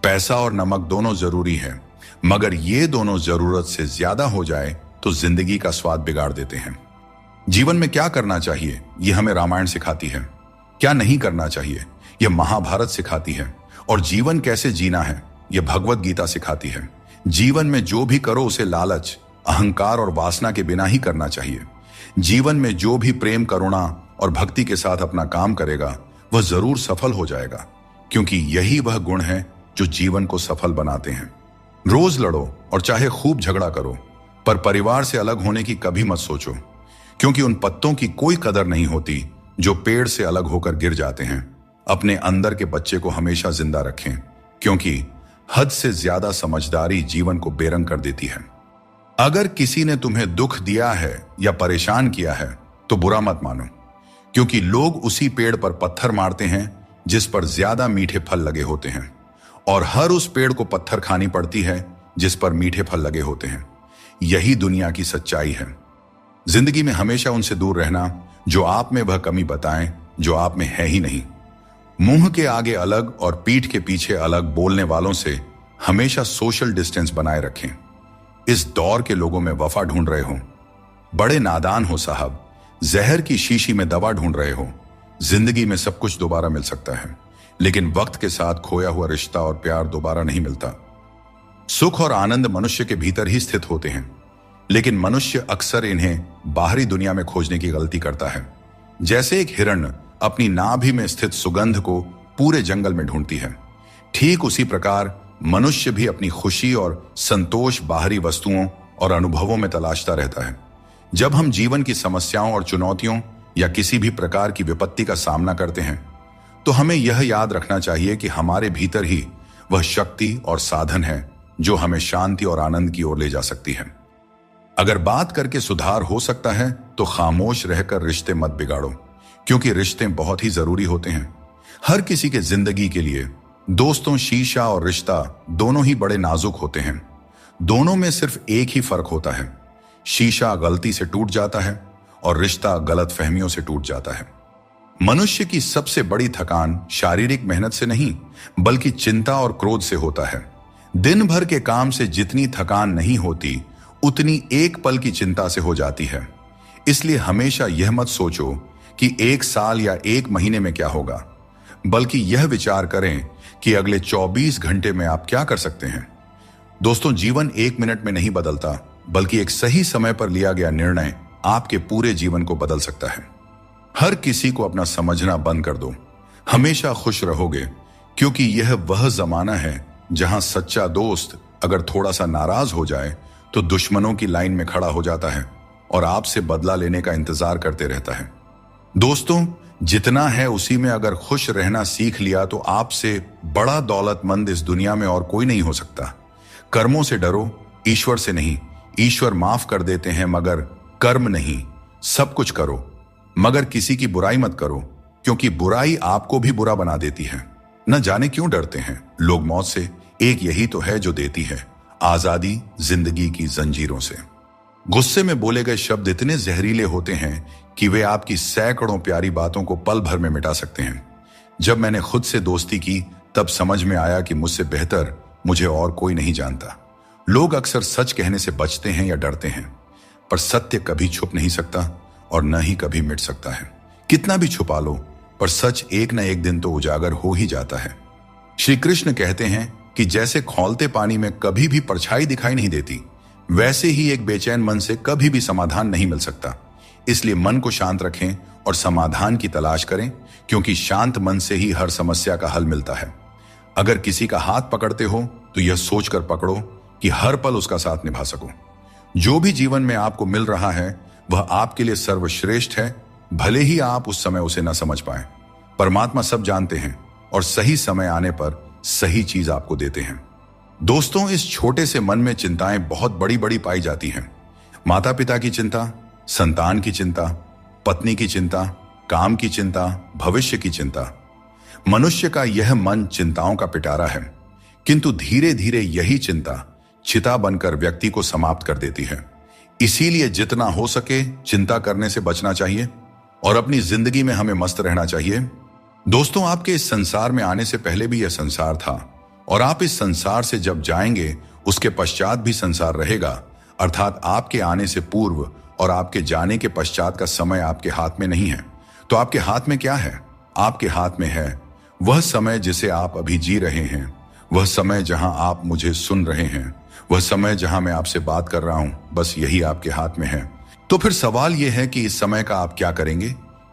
पैसा और नमक दोनों जरूरी हैं, मगर ये दोनों जरूरत से ज्यादा हो जाए तो जिंदगी का स्वाद बिगाड़ देते हैं। जीवन में क्या करना चाहिए, यह हमें रामायण सिखाती है। क्या नहीं करना चाहिए, यह महाभारत सिखाती है। और जीवन कैसे जीना है, यह भगवत गीता सिखाती है। जीवन में जो भी करो उसे लालच, अहंकार और वासना के बिना ही करना चाहिए। जीवन में जो भी प्रेम, करुणा और भक्ति के साथ अपना काम करेगा वह जरूर सफल हो जाएगा, क्योंकि यही वह गुण है जो जीवन को सफल बनाते हैं। रोज लड़ो और चाहे खूब झगड़ा करो, पर परिवार से अलग होने की कभी मत सोचो, क्योंकि उन पत्तों की कोई कदर नहीं होती जो पेड़ से अलग होकर गिर जाते हैं। अपने अंदर के बच्चे को हमेशा जिंदा रखें, क्योंकि हद से ज्यादा समझदारी जीवन को बेरंग कर देती है। अगर किसी ने तुम्हें दुख दिया है या परेशान किया है तो बुरा मत मानो, क्योंकि लोग उसी पेड़ पर पत्थर मारते हैं जिस पर ज्यादा मीठे फल लगे होते हैं, और हर उस पेड़ को पत्थर खानी पड़ती है जिस पर मीठे फल लगे होते हैं। यही दुनिया की सच्चाई है। जिंदगी में हमेशा उनसे दूर रहना जो आप में वह कमी बताएं जो आप में है ही नहीं। मुंह के आगे अलग और पीठ के पीछे अलग बोलने वालों से हमेशा सोशल डिस्टेंस बनाए रखें। इस दौर के लोगों में वफा ढूंढ रहे हो, बड़े नादान हो साहब। जहर की शीशी में दवा ढूंढ रहे हो। जिंदगी में सब कुछ दोबारा मिल सकता है, लेकिन वक्त के साथ खोया हुआ रिश्ता और प्यार दोबारा नहीं मिलता। सुख और आनंद मनुष्य के भीतर ही स्थित होते हैं, लेकिन मनुष्य अक्सर इन्हें बाहरी दुनिया में खोजने की गलती करता है। जैसे एक हिरण अपनी नाभि में स्थित सुगंध को पूरे जंगल में ढूंढती है, ठीक उसी प्रकार मनुष्य भी अपनी खुशी और संतोष बाहरी वस्तुओं और अनुभवों में तलाशता रहता है। जब हम जीवन की समस्याओं और चुनौतियों या किसी भी प्रकार की विपत्ति का सामना करते हैं, तो हमें यह याद रखना चाहिए कि हमारे भीतर ही वह शक्ति और साधन है जो हमें शांति और आनंद की ओर ले जा सकती है। अगर बात करके सुधार हो सकता है तो खामोश रहकर रिश्ते मत बिगाड़ो, क्योंकि रिश्ते बहुत ही जरूरी होते हैं। हर किसी के जिंदगी के लिए दोस्तों, शीशा और रिश्ता दोनों ही बड़े नाजुक होते हैं। दोनों में सिर्फ एक ही फर्क होता है, शीशा गलती से टूट जाता है और रिश्ता गलत फहमियों से टूट जाता है। मनुष्य की सबसे बड़ी थकान शारीरिक मेहनत से नहीं, बल्कि चिंता और क्रोध से होता है। दिन भर के काम से जितनी थकान नहीं होती, उतनी एक पल की चिंता से हो जाती है। इसलिए हमेशा यह मत सोचो कि एक साल या एक महीने में क्या होगा, बल्कि यह विचार करें कि अगले 24 घंटे में आप क्या कर सकते हैं। दोस्तों, जीवन एक मिनट में नहीं बदलता, बल्कि एक सही समय पर लिया गया निर्णय आपके पूरे जीवन को बदल सकता है। हर किसी को अपना समझना बंद कर दो, हमेशा खुश रहोगे, क्योंकि यह वह जमाना है जहां सच्चा दोस्त अगर थोड़ा सा नाराज हो जाए तो दुश्मनों की लाइन में खड़ा हो जाता है और आपसे बदला लेने का इंतजार करते रहता है। दोस्तों, जितना है उसी में अगर खुश रहना सीख लिया तो आपसे बड़ा दौलतमंद इस दुनिया में और कोई नहीं हो सकता। कर्मों से डरो, ईश्वर से नहीं। ईश्वर माफ कर देते हैं, मगर कर्म नहीं। सब कुछ करो, मगर किसी की बुराई मत करो, क्योंकि बुराई आपको भी बुरा बना देती है। न जाने क्यों डरते हैं लोग मौत से, एक यही तो है जो देती है आजादी जिंदगी की जंजीरों से। गुस्से में बोले गए शब्द इतने जहरीले होते हैं कि वे आपकी सैकड़ों प्यारी बातों को पल भर में मिटा सकते हैं। जब मैंने खुद से दोस्ती की, तब समझ में आया कि मुझसे बेहतर मुझे और कोई नहीं जानता। लोग अक्सर सच कहने से बचते हैं या डरते हैं, पर सत्य कभी छुप नहीं सकता और न ही कभी मिट सकता है। कितना भी छुपा लो, पर सच एक न एक दिन तो उजागर हो ही जाता है। श्री कृष्ण कहते हैं कि जैसे खौलते पानी में कभी भी परछाई दिखाई नहीं देती, वैसे ही एक बेचैन मन से कभी भी समाधान नहीं मिल सकता। इसलिए मन को शांत रखें और समाधान की तलाश करें, क्योंकि शांत मन से ही हर समस्या का हल मिलता है। अगर किसी का हाथ पकड़ते हो तो यह सोचकर पकड़ो कि हर पल उसका साथ निभा सको। जो भी जीवन में आपको मिल रहा है वह आपके लिए सर्वश्रेष्ठ है, भले ही आप उस समय उसे न समझ पाए। परमात्मा सब जानते हैं और सही समय आने पर सही चीज आपको देते हैं। दोस्तों, इस छोटे से मन में चिंताएं बहुत बड़ी बड़ी पाई जाती हैं। माता पिता की चिंता, संतान की चिंता, पत्नी की चिंता, काम की चिंता, भविष्य की चिंता। मनुष्य का यह मन चिंताओं का पिटारा है, किंतु धीरे धीरे यही चिंता चिता बनकर व्यक्ति को समाप्त कर देती है। इसीलिए जितना हो सके चिंता करने से बचना चाहिए और अपनी जिंदगी में हमें मस्त रहना चाहिए। दोस्तों, आपके इस संसार में आने से पहले भी यह संसार था और आप इस संसार से जब जाएंगे उसके पश्चात भी संसार रहेगा। अर्थात आपके आने से पूर्व और आपके जाने के पश्चात का समय आपके हाथ में नहीं है। तो आपके हाथ में क्या है? आपके हाथ में है वह समय जिसे आप अभी जी रहे हैं, वह समय जहां आप मुझे सुन रहे हैं, वह समय जहां मैं आपसे बात कर रहा हूं। बस यही आपके हाथ में है। तो फिर सवाल यह है कि इस समय का आप क्या करेंगे?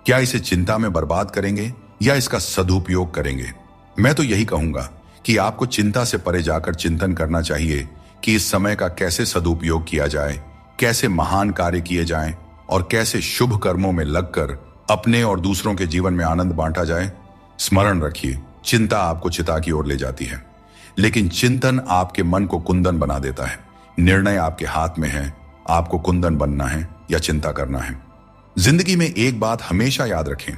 क्या इसे चिंता में बर्बाद करेंगे या इसका सदुपयोग करेंगे? मैं तो यही कहूंगा कि आपको चिंता से परे जाकर चिंतन करना चाहिए कि इस समय का कैसे सदुपयोग किया जाए, कैसे महान कार्य किए जाएं और कैसे शुभ कर्मों में लगकर अपने और दूसरों के जीवन में आनंद बांटा जाए। स्मरण रखिए, चिंता आपको चिता की ओर ले जाती है, लेकिन चिंतन आपके मन को कुंदन बना देता है। निर्णय आपके हाथ में है, आपको कुंदन बनना है या चिंता करना है। जिंदगी में एक बात हमेशा याद रखें,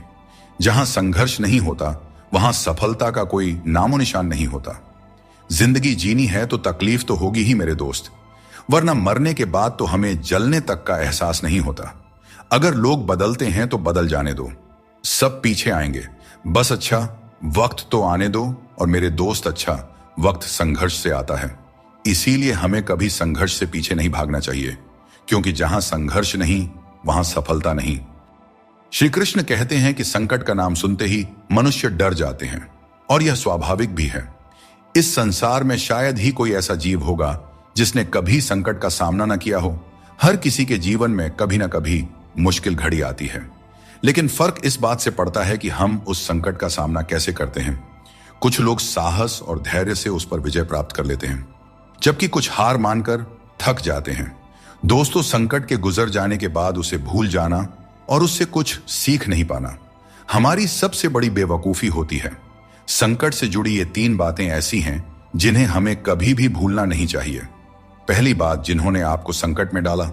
जहां संघर्ष नहीं होता वहां सफलता का कोई नामो निशान नहीं होता। जिंदगी जीनी है तो तकलीफ तो होगी ही मेरे दोस्त, वरना मरने के बाद तो हमें जलने तक का एहसास नहीं होता। अगर लोग बदलते हैं तो बदल जाने दो, सब पीछे आएंगे। बस अच्छा वक्त तो आने दो। और मेरे दोस्त, अच्छा वक्त संघर्ष से आता है, इसीलिए हमें कभी संघर्ष से पीछे नहीं भागना चाहिए, क्योंकि जहां संघर्ष नहीं वहां सफलता नहीं। श्री कृष्ण कहते हैं कि संकट का नाम सुनते ही मनुष्य डर जाते हैं, और यह स्वाभाविक भी है। इस संसार में शायद ही कोई ऐसा जीव होगा जिसने कभी संकट का सामना न किया हो। हर किसी के जीवन में कभी न कभी मुश्किल घड़ी आती है, लेकिन फर्क इस बात से पड़ता है कि हम उस संकट का सामना कैसे करते हैं। कुछ लोग साहस और धैर्य से उस पर विजय प्राप्त कर लेते हैं, जबकि कुछ हार मानकर थक जाते हैं। दोस्तों, संकट के गुजर जाने के बाद उसे भूल जाना और उससे कुछ सीख नहीं पाना हमारी सबसे बड़ी बेवकूफी होती है। संकट से जुड़ी ये 3 बातें ऐसी हैं जिन्हें हमें कभी भी भूलना नहीं चाहिए। पहली बात, जिन्होंने आपको संकट में डाला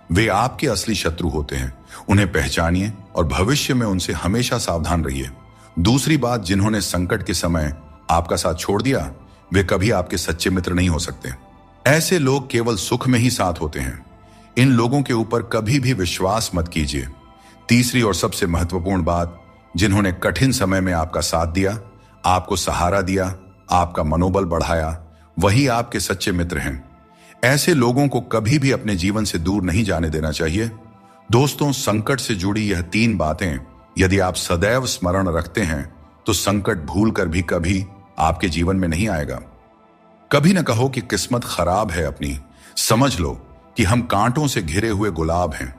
वे आपके असली शत्रु होते हैं, उन्हें पहचानिए और भविष्य में उनसे हमेशा सावधान रहिए। दूसरी बात, जिन्होंने संकट के समय आपका साथ छोड़ दिया वे कभी आपके सच्चे मित्र नहीं हो सकते। ऐसे लोग केवल सुख में ही साथ होते हैं। इन लोगों के ऊपर कभी भी विश्वास मत कीजिए। तीसरी और सबसे महत्वपूर्ण बात, जिन्होंने कठिन समय में आपका साथ दिया, आपको सहारा दिया, आपका मनोबल बढ़ाया, वही आपके सच्चे मित्र हैं। ऐसे लोगों को कभी भी अपने जीवन से दूर नहीं जाने देना चाहिए। दोस्तों, संकट से जुड़ी यह 3 बातें यदि आप सदैव स्मरण रखते हैं तो संकट भूलकर भी कभी आपके जीवन में नहीं आएगा। कभी न कहो कि किस्मत खराब है अपनी, समझ लो कि हम कांटों से घिरे हुए गुलाब हैं।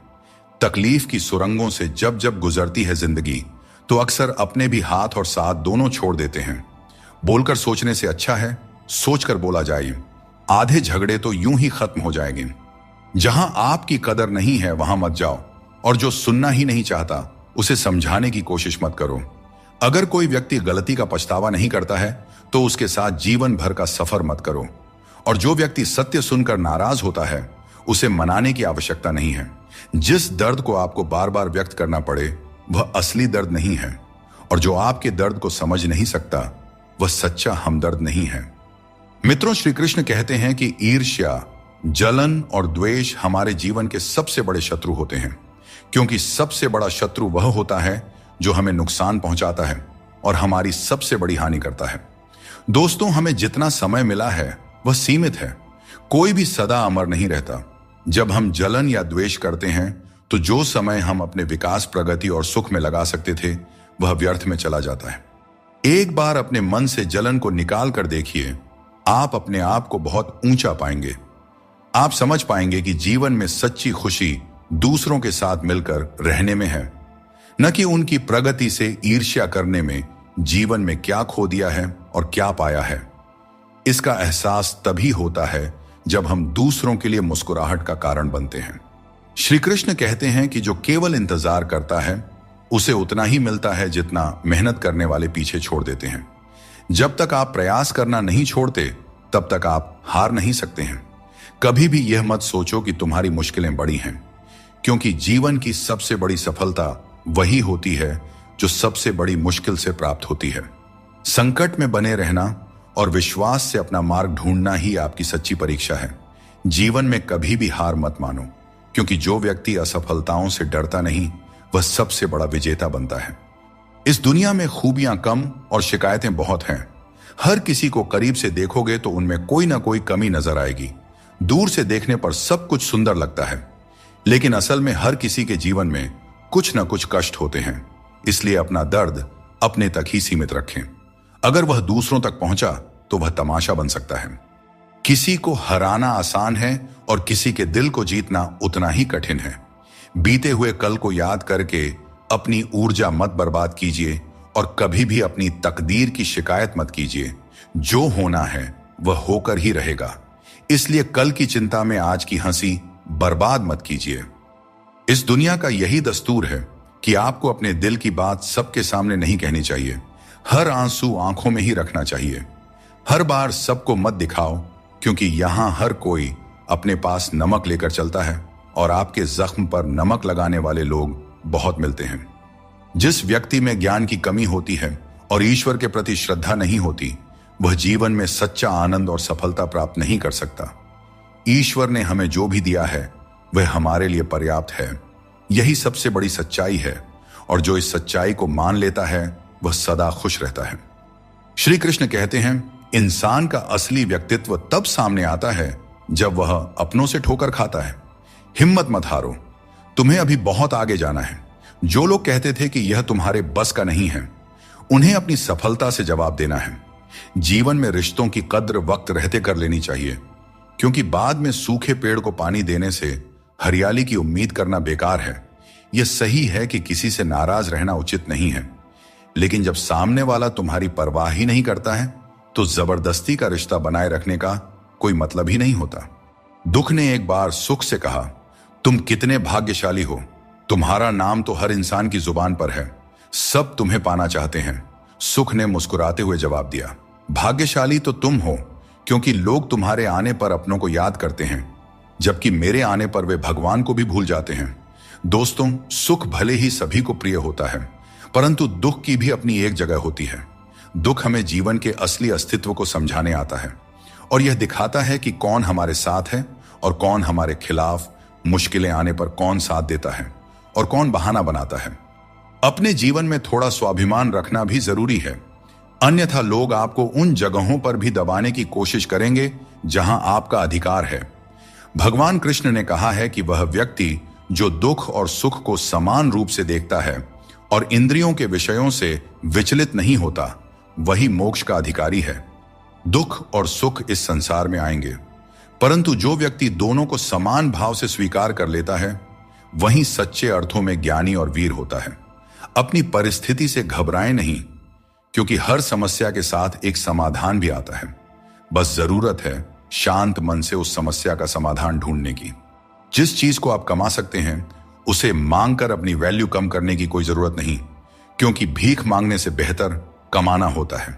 तकलीफ की सुरंगों से जब जब गुजरती है जिंदगी तो अक्सर अपने भी हाथ और साथ दोनों छोड़ देते हैं। बोलकर सोचने से अच्छा है सोचकर बोला जाए। आधे झगड़े तो यूं ही खत्म हो जाएंगे। जहां आपकी कदर नहीं है वहां मत जाओ, और जो सुनना ही नहीं चाहता उसे समझाने की कोशिश मत करो। अगर कोई व्यक्ति गलती का पछतावा नहीं करता है तो उसके साथ जीवन भर का सफर मत करो, और जो व्यक्ति सत्य सुनकर नाराज होता है उसे मनाने की आवश्यकता नहीं है। जिस दर्द को आपको बार बार व्यक्त करना पड़े वह असली दर्द नहीं है, और जो आपके दर्द को समझ नहीं सकता वह सच्चा हमदर्द नहीं है। मित्रों, श्री कृष्ण कहते हैं कि ईर्ष्या, जलन और द्वेष हमारे जीवन के सबसे बड़े शत्रु होते हैं, क्योंकि सबसे बड़ा शत्रु वह होता है जो हमें नुकसान पहुंचाता है और हमारी सबसे बड़ी हानि करता है। दोस्तों, हमें जितना समय मिला है वह सीमित है। कोई भी सदा अमर नहीं रहता। जब हम जलन या द्वेष करते हैं तो जो समय हम अपने विकास, प्रगति और सुख में लगा सकते थे वह व्यर्थ में चला जाता है। एक बार अपने मन से जलन को निकाल कर देखिए, आप अपने आप को बहुत ऊंचा पाएंगे। आप समझ पाएंगे कि जीवन में सच्ची खुशी दूसरों के साथ मिलकर रहने में है, न कि उनकी प्रगति से ईर्ष्या करने में। जीवन में क्या खो दिया है और क्या पाया है, इसका एहसास तभी होता है जब हम दूसरों के लिए मुस्कुराहट का कारण बनते हैं। श्री कृष्ण कहते हैं कि जो केवल इंतजार करता है उसे उतना ही मिलता है जितना मेहनत करने वाले पीछे छोड़ देते हैं। जब तक आप प्रयास करना नहीं छोड़ते तब तक आप हार नहीं सकते हैं। कभी भी यह मत सोचो कि तुम्हारी मुश्किलें बड़ी हैं, क्योंकि जीवन की सबसे बड़ी सफलता वही होती है जो सबसे बड़ी मुश्किल से प्राप्त होती है। संकट में बने रहना और विश्वास से अपना मार्ग ढूंढना ही आपकी सच्ची परीक्षा है। जीवन में कभी भी हार मत मानो, क्योंकि जो व्यक्ति असफलताओं से डरता नहीं वह सबसे बड़ा विजेता बनता है। इस दुनिया में खूबियां कम और शिकायतें बहुत हैं। हर किसी को करीब से देखोगे तो उनमें कोई ना कोई कमी नजर आएगी। दूर से देखने पर सब कुछ सुंदर लगता है, लेकिन असल में हर किसी के जीवन में कुछ ना कुछ कष्ट होते हैं। इसलिए अपना दर्द अपने तक ही सीमित रखें। अगर वह दूसरों तक पहुंचा तो वह तमाशा बन सकता है। किसी को हराना आसान है और किसी के दिल को जीतना उतना ही कठिन है। बीते हुए कल को याद करके अपनी ऊर्जा मत बर्बाद कीजिए और कभी भी अपनी तकदीर की शिकायत मत कीजिए। जो होना है वह होकर ही रहेगा, इसलिए कल की चिंता में आज की हंसी बर्बाद मत कीजिए। इस दुनिया का यही दस्तूर है कि आपको अपने दिल की बात सबके सामने नहीं कहनी चाहिए। हर आंसू आंखों में ही रखना चाहिए। हर बार सबको मत दिखाओ, क्योंकि यहां हर कोई अपने पास नमक लेकर चलता है और आपके जख्म पर नमक लगाने वाले लोग बहुत मिलते हैं। जिस व्यक्ति में ज्ञान की कमी होती है और ईश्वर के प्रति श्रद्धा नहीं होती, वह जीवन में सच्चा आनंद और सफलता प्राप्त नहीं कर सकता। ईश्वर ने हमें जो भी दिया है वह हमारे लिए पर्याप्त है। यही सबसे बड़ी सच्चाई है, और जो इस सच्चाई को मान लेता है वह सदा खुश रहता है। श्री कृष्ण कहते हैं, इंसान का असली व्यक्तित्व तब सामने आता है जब वह अपनों से ठोकर खाता है। हिम्मत मत हारो, तुम्हें अभी बहुत आगे जाना है। जो लोग कहते थे कि यह तुम्हारे बस का नहीं है, उन्हें अपनी सफलता से जवाब देना है। जीवन में रिश्तों की कद्र वक्त रहते कर लेनी चाहिए, क्योंकि बाद में सूखे पेड़ को पानी देने से हरियाली की उम्मीद करना बेकार है। यह सही है कि किसी से नाराज रहना उचित नहीं है, लेकिन जब सामने वाला तुम्हारी परवाह ही नहीं करता है तो जबरदस्ती का रिश्ता बनाए रखने का कोई मतलब ही नहीं होता। दुख ने एक बार सुख से कहा, तुम कितने भाग्यशाली हो, तुम्हारा नाम तो हर इंसान की जुबान पर है, सब तुम्हें पाना चाहते हैं। सुख ने मुस्कुराते हुए जवाब दिया, भाग्यशाली तो तुम हो, क्योंकि लोग तुम्हारे आने पर अपनों को याद करते हैं, जबकि मेरे आने पर वे भगवान को भी भूल जाते हैं। दोस्तों, सुख भले ही सभी को प्रिय होता है, परंतु दुख की भी अपनी एक जगह होती है। दुख हमें जीवन के असली अस्तित्व को समझाने आता है और यह दिखाता है कि कौन हमारे साथ है और कौन हमारे खिलाफ। मुश्किलें आने पर कौन साथ देता है और कौन बहाना बनाता है। अपने जीवन में थोड़ा स्वाभिमान रखना भी जरूरी है, अन्यथा लोग आपको उन जगहों पर भी दबाने की कोशिश करेंगे जहां आपका अधिकार है। भगवान कृष्ण ने कहा है कि वह व्यक्ति जो दुख और सुख को समान रूप से देखता है और इंद्रियों के विषयों से विचलित नहीं होता, वही मोक्ष का अधिकारी है। दुख और सुख इस संसार में आएंगे, परंतु जो व्यक्ति दोनों को समान भाव से स्वीकार कर लेता है, वही सच्चे अर्थों में ज्ञानी और वीर होता है। अपनी परिस्थिति से घबराएं नहीं, क्योंकि हर समस्या के साथ एक समाधान भी आता है। बस जरूरत है शांत मन से उस समस्या का समाधान ढूंढने की। जिस चीज को आप कमा सकते हैं उसे मांगकर अपनी वैल्यू कम करने की कोई जरूरत नहीं, क्योंकि भीख मांगने से बेहतर कमाना होता है।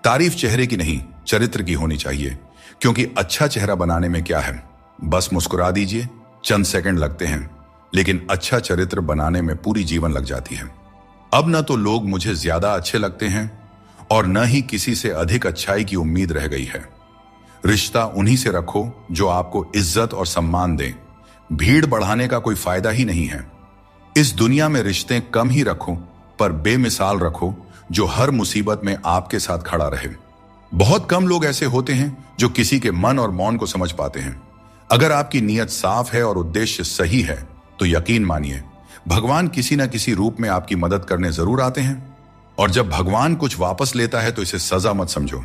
तारीफ चेहरे की नहीं, चरित्र की होनी चाहिए, क्योंकि अच्छा चेहरा बनाने में क्या है, बस मुस्कुरा दीजिए, चंद सेकंड लगते हैं, लेकिन अच्छा चरित्र बनाने में पूरी जीवन लग जाती है। अब न तो लोग मुझे ज्यादा अच्छे लगते हैं और न ही किसी से अधिक अच्छाई की उम्मीद रह गई है। रिश्ता उन्हीं से रखो जो आपको इज्जत और सम्मान दें। भीड़ बढ़ाने का कोई फायदा ही नहीं है। इस दुनिया में रिश्ते कम ही रखो, पर बेमिसाल रखो, जो हर मुसीबत में आपके साथ खड़ा रहे। बहुत कम लोग ऐसे होते हैं जो किसी के मन और मौन को समझ पाते हैं। अगर आपकी नीयत साफ है और उद्देश्य सही है तो यकीन मानिए भगवान किसी न किसी रूप में आपकी मदद करने जरूर आते हैं। और जब भगवान कुछ वापस लेता है तो इसे सजा मत समझो,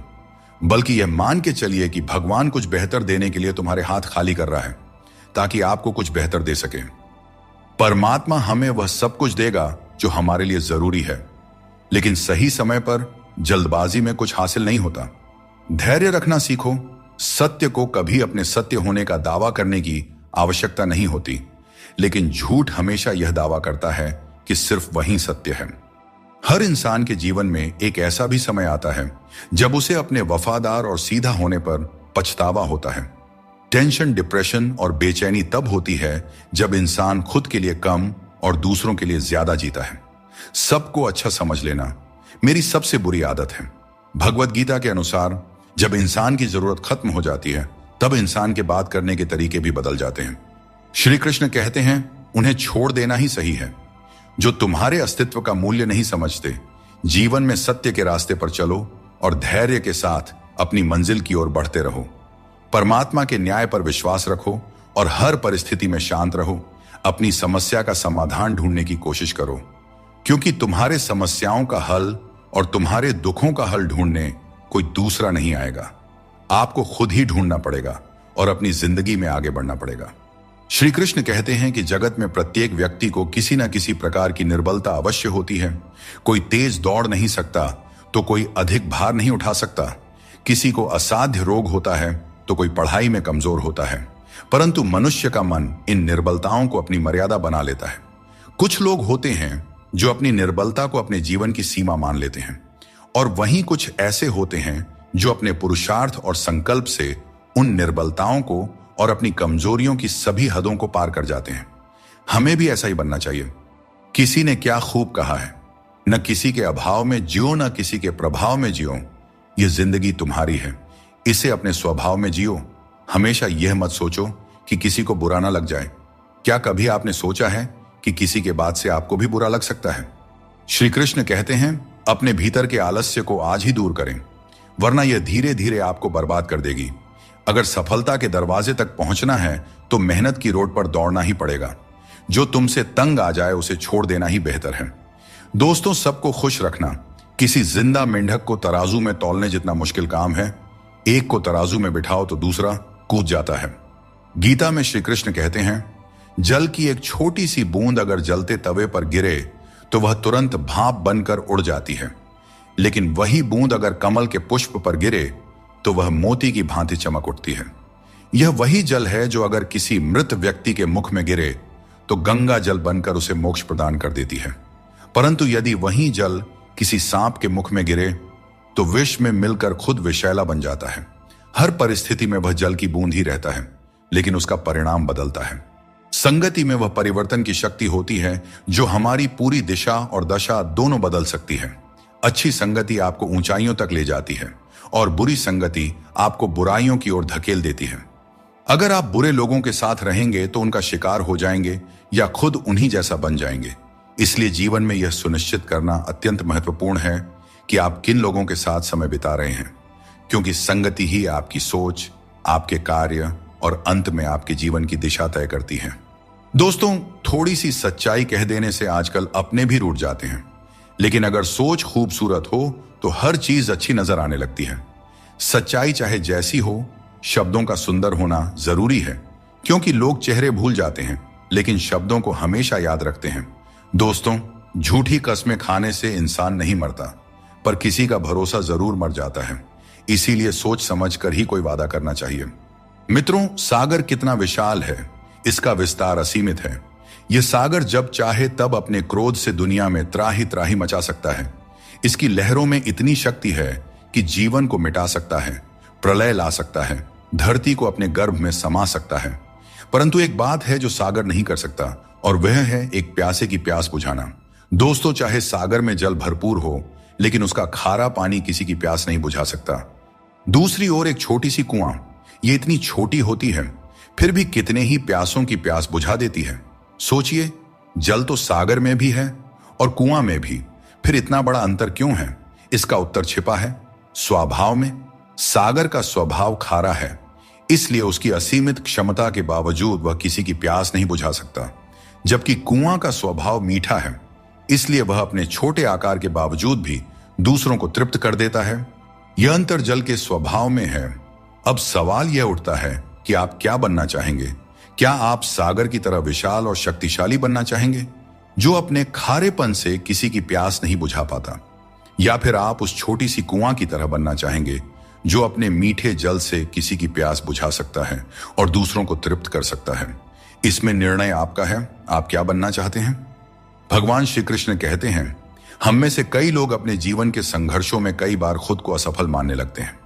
बल्कि यह मान के चलिए कि भगवान कुछ बेहतर देने के लिए तुम्हारे हाथ खाली कर रहा है ताकि आपको कुछ बेहतर दे सके। परमात्मा हमें वह सब कुछ देगा जो हमारे लिए जरूरी है, लेकिन सही समय पर जल्दबाजी में कुछ हासिल नहीं होता। धैर्य रखना सीखो। सत्य को कभी अपने सत्य होने का दावा करने की आवश्यकता नहीं होती, लेकिन झूठ हमेशा यह दावा करता है कि सिर्फ वही सत्य है। हर इंसान के जीवन में एक ऐसा भी समय आता है जब उसे अपने वफादार और सीधा होने पर पछतावा होता है। टेंशन, डिप्रेशन और बेचैनी तब होती है जब इंसान खुद के लिए कम और दूसरों के लिए ज्यादा जीता है। सबको अच्छा समझ लेना मेरी सबसे बुरी आदत है। भगवत गीता के अनुसार जब इंसान की जरूरत खत्म हो जाती है तब इंसान के बात करने के तरीके भी बदल जाते हैं। श्री कृष्ण कहते हैं उन्हें छोड़ देना ही सही है। जो तुम्हारे अस्तित्व का मूल्य नहीं समझते, जीवन में सत्य के रास्ते पर चलो और धैर्य के साथ अपनी मंजिल की ओर बढ़ते रहो। परमात्मा के न्याय पर विश्वास रखो और हर परिस्थिति में शांत रहो। अपनी समस्या का समाधान ढूंढने की कोशिश करो, क्योंकि तुम्हारे समस्याओं का हल और तुम्हारे दुखों का हल ढूंढने कोई दूसरा नहीं आएगा। आपको खुद ही ढूंढना पड़ेगा और अपनी जिंदगी में आगे बढ़ना पड़ेगा। श्री कृष्ण कहते हैं कि जगत में प्रत्येक व्यक्ति को किसी न किसी प्रकार की निर्बलता अवश्य होती है। कोई तेज दौड़ नहीं सकता तो कोई अधिक भार नहीं उठा सकता। किसी को असाध्य रोग होता है तो कोई पढ़ाई में कमजोर होता है, परंतु मनुष्य का मन इन निर्बलताओं को अपनी मर्यादा बना लेता है। कुछ लोग होते हैं जो अपनी निर्बलता को अपने जीवन की सीमा मान लेते हैं, और वहीं कुछ ऐसे होते हैं जो अपने पुरुषार्थ और संकल्प से उन निर्बलताओं को और अपनी कमजोरियों की सभी हदों को पार कर जाते हैं। हमें भी ऐसा ही बनना चाहिए। किसी ने क्या खूब कहा है, न किसी के अभाव में जियो न किसी के प्रभाव में जियो। यह जिंदगी तुम्हारी है, इसे अपने स्वभाव में जियो। हमेशा यह मत सोचो कि किसी को बुरा ना लग जाए। क्या कभी आपने सोचा है कि किसी के बात से आपको भी बुरा लग सकता है? श्री कृष्ण कहते हैं अपने भीतर के आलस्य को आज ही दूर करें, वरना यह धीरे धीरे आपको बर्बाद कर देगी। अगर सफलता के दरवाजे तक पहुंचना है तो मेहनत की रोड पर दौड़ना ही पड़ेगा। जो तुमसे तंग आ जाए उसे छोड़ देना ही बेहतर है। दोस्तों, सबको खुश रखना किसी जिंदा मेंढक को तराजू में तौलने जितना मुश्किल काम है। एक को तराजू में बिठाओ तो दूसरा कूद जाता है। गीता में श्री कृष्ण कहते हैं जल की एक छोटी सी बूंद अगर जलते तवे पर गिरे तो वह तुरंत भाप बनकर उड़ जाती है, लेकिन वही बूंद अगर कमल के पुष्प पर गिरे तो वह मोती की भांति चमक उठती है। यह वही जल है जो अगर किसी मृत व्यक्ति के मुख में गिरे तो गंगा जल बनकर उसे मोक्ष प्रदान कर देती है, परंतु यदि वही जल किसी सांप के मुख में गिरे तो विष में मिलकर खुद विषैला बन जाता है। हर परिस्थिति में वह जल की बूंद ही रहता है, लेकिन उसका परिणाम बदलता है। संगति में वह परिवर्तन की शक्ति होती है जो हमारी पूरी दिशा और दशा दोनों बदल सकती है। अच्छी संगति आपको ऊंचाइयों तक ले जाती है और बुरी संगति आपको बुराइयों की ओर धकेल देती है। अगर आप बुरे लोगों के साथ रहेंगे तो उनका शिकार हो जाएंगे या खुद उन्हीं जैसा बन जाएंगे। इसलिए जीवन में यह सुनिश्चित करना अत्यंत महत्वपूर्ण है कि आप किन लोगों के साथ समय बिता रहे हैं, क्योंकि संगति ही आपकी सोच, आपके कार्य और अंत में आपके जीवन की दिशा तय करती है। दोस्तों, थोड़ी सी सच्चाई कह देने से आजकल अपने भी रूठ जाते हैं, लेकिन अगर सोच खूबसूरत हो तो हर चीज अच्छी नजर आने लगती है। सच्चाई चाहे जैसी हो, शब्दों का सुंदर होना जरूरी है, क्योंकि लोग चेहरे भूल जाते हैं लेकिन शब्दों को हमेशा याद रखते हैं। दोस्तों, झूठी कस्में खाने से इंसान नहीं मरता, पर किसी का भरोसा जरूर मर जाता है। इसीलिए सोच समझ कर ही कोई वादा करना चाहिए। मित्रों, सागर कितना विशाल है, इसका विस्तार असीमित है। यह सागर जब चाहे तब अपने क्रोध से दुनिया में त्राही त्राही मचा सकता है। इसकी लहरों में इतनी शक्ति है कि जीवन को मिटा सकता है, प्रलय ला सकता है, धरती को अपने गर्भ में समा सकता है। परंतु एक बात है जो सागर नहीं कर सकता, और वह है एक प्यासे की प्यास बुझाना। दोस्तों, चाहे सागर में जल भरपूर हो, लेकिन उसका खारा पानी किसी की प्यास नहीं बुझा सकता। दूसरी ओर एक छोटी सी कुआं, ये इतनी छोटी होती है फिर भी कितने ही प्यासों की प्यास बुझा देती है। सोचिए, जल तो सागर में भी है और कुआं में भी, फिर इतना बड़ा अंतर क्यों है? इसका उत्तर छिपा है स्वभाव में। सागर का स्वभाव खारा है, इसलिए उसकी असीमित क्षमता के बावजूद वह किसी की प्यास नहीं बुझा सकता। जबकि कुआं का स्वभाव मीठा है, इसलिए वह अपने छोटे आकार के बावजूद भी दूसरों को तृप्त कर देता है। यह अंतर जल के स्वभाव में है। अब सवाल यह उठता है कि आप क्या बनना चाहेंगे? क्या आप सागर की तरह विशाल और शक्तिशाली बनना चाहेंगे, जो अपने खारेपन से किसी की प्यास नहीं बुझा पाता? या फिर आप उस छोटी सी कुआं की तरह बनना चाहेंगे, जो अपने मीठे जल से किसी की प्यास बुझा सकता है और दूसरों को तृप्त कर सकता है? इसमें निर्णय आपका है। आप क्या बनना चाहते हैं? भगवान श्री कृष्ण कहते हैं, हम में से कई लोग अपने जीवन के संघर्षों में कई बार खुद को असफल मानने लगते हैं।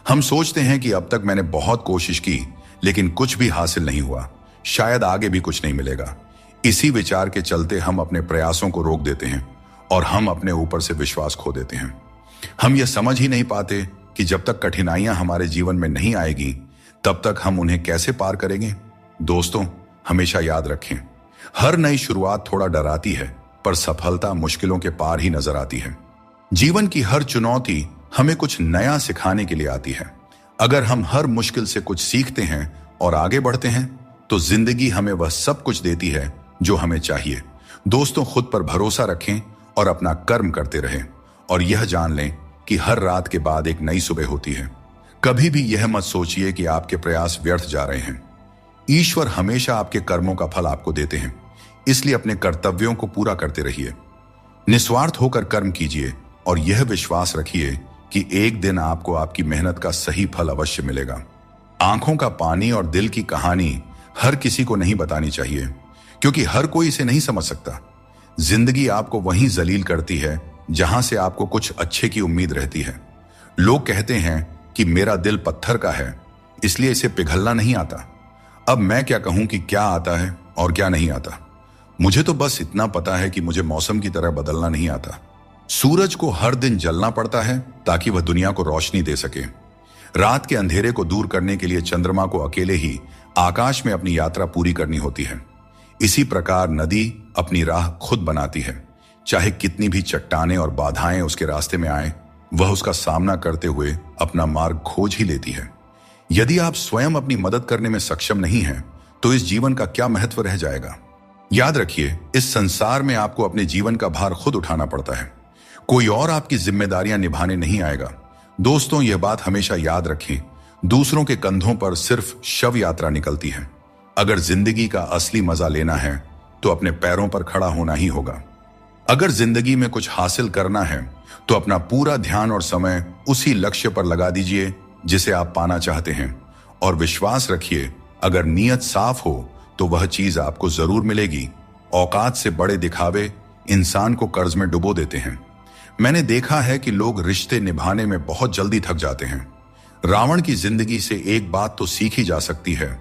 हम सोचते हैं कि अब तक मैंने बहुत कोशिश की, लेकिन कुछ भी हासिल नहीं हुआ, शायद आगे भी कुछ नहीं मिलेगा। इसी विचार के चलते हम अपने प्रयासों को रोक देते हैं और हम अपने ऊपर से विश्वास खो देते हैं। हम यह समझ ही नहीं पाते कि जब तक कठिनाइयां हमारे जीवन में नहीं आएगी, तब तक हम उन्हें कैसे पार करेंगे। दोस्तों, हमेशा याद रखें, हर नई शुरुआत थोड़ा डराती है, पर सफलता मुश्किलों के पार ही नजर आती है। जीवन की हर चुनौती हमें कुछ नया सिखाने के लिए आती है। अगर हम हर मुश्किल से कुछ सीखते हैं और आगे बढ़ते हैं, तो जिंदगी हमें वह सब कुछ देती है जो हमें चाहिए। दोस्तों, खुद पर भरोसा रखें और अपना कर्म करते रहें, और यह जान लें कि हर रात के बाद एक नई सुबह होती है। कभी भी यह मत सोचिए कि आपके प्रयास व्यर्थ जा रहे हैं। ईश्वर हमेशा आपके कर्मों का फल आपको देते हैं, इसलिए अपने कर्तव्यों को पूरा करते रहिए। निस्वार्थ होकर कर्म कीजिए और यह विश्वास रखिए कि एक दिन आपको आपकी मेहनत का सही फल अवश्य मिलेगा। आंखों का पानी और दिल की कहानी हर किसी को नहीं बतानी चाहिए, क्योंकि हर कोई इसे नहीं समझ सकता। जिंदगी आपको वहीं जलील करती है जहां से आपको कुछ अच्छे की उम्मीद रहती है। लोग कहते हैं कि मेरा दिल पत्थर का है, इसलिए इसे पिघलना नहीं आता। अब मैं क्या कहूं कि क्या आता है और क्या नहीं आता। मुझे तो बस इतना पता है कि मुझे मौसम की तरह बदलना नहीं आता। सूरज को हर दिन जलना पड़ता है ताकि वह दुनिया को रोशनी दे सके। रात के अंधेरे को दूर करने के लिए चंद्रमा को अकेले ही आकाश में अपनी यात्रा पूरी करनी होती है। इसी प्रकार नदी अपनी राह खुद बनाती है। चाहे कितनी भी चट्टानें और बाधाएं उसके रास्ते में आए, वह उसका सामना करते हुए अपना मार्ग खोज ही लेती है। यदि आप स्वयं अपनी मदद करने में सक्षम नहीं हैं, तो इस जीवन का क्या महत्व रह जाएगा। याद रखिए, इस संसार में आपको अपने जीवन का भार खुद उठाना पड़ता है। कोई और आपकी जिम्मेदारियां निभाने नहीं आएगा। दोस्तों, यह बात हमेशा याद रखें, दूसरों के कंधों पर सिर्फ शव यात्रा निकलती है। अगर जिंदगी का असली मजा लेना है, तो अपने पैरों पर खड़ा होना ही होगा। अगर जिंदगी में कुछ हासिल करना है, तो अपना पूरा ध्यान और समय उसी लक्ष्य पर लगा दीजिए जिसे आप पाना चाहते हैं, और विश्वास रखिए, अगर नीयत साफ हो तो वह चीज आपको जरूर मिलेगी। औकात से बड़े दिखावे इंसान को कर्ज में डुबो देते हैं। मैंने देखा है कि लोग रिश्ते निभाने में बहुत जल्दी थक जाते हैं। रावण की जिंदगी से एक बात तो सीखी जा सकती है,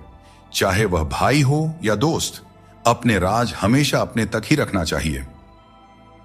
चाहे वह भाई हो या दोस्त, अपने राज हमेशा अपने तक ही रखना चाहिए।